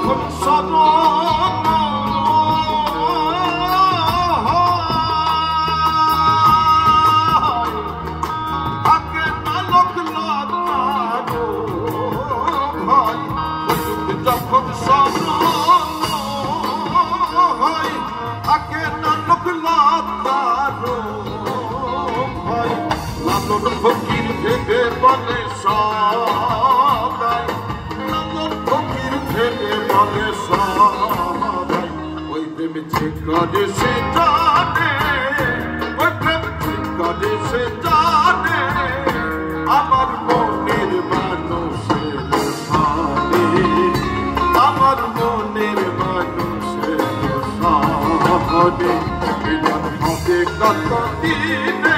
যখন সদন থাকে না লোক লজ্জারো ভাই যখন সদন থাকে না লোক লজ্জারো ভাই লালন ফকির ভেবে বলে সদাই লালন ফকির ভেবে বলে সদাই ওই প্রেম যে করে সে জানে ওই প্রেম যে করে সে জানে আমার মনের মানুষের সাথে আমার মনের মানুষের সাথে মিলন হবে কত দিনে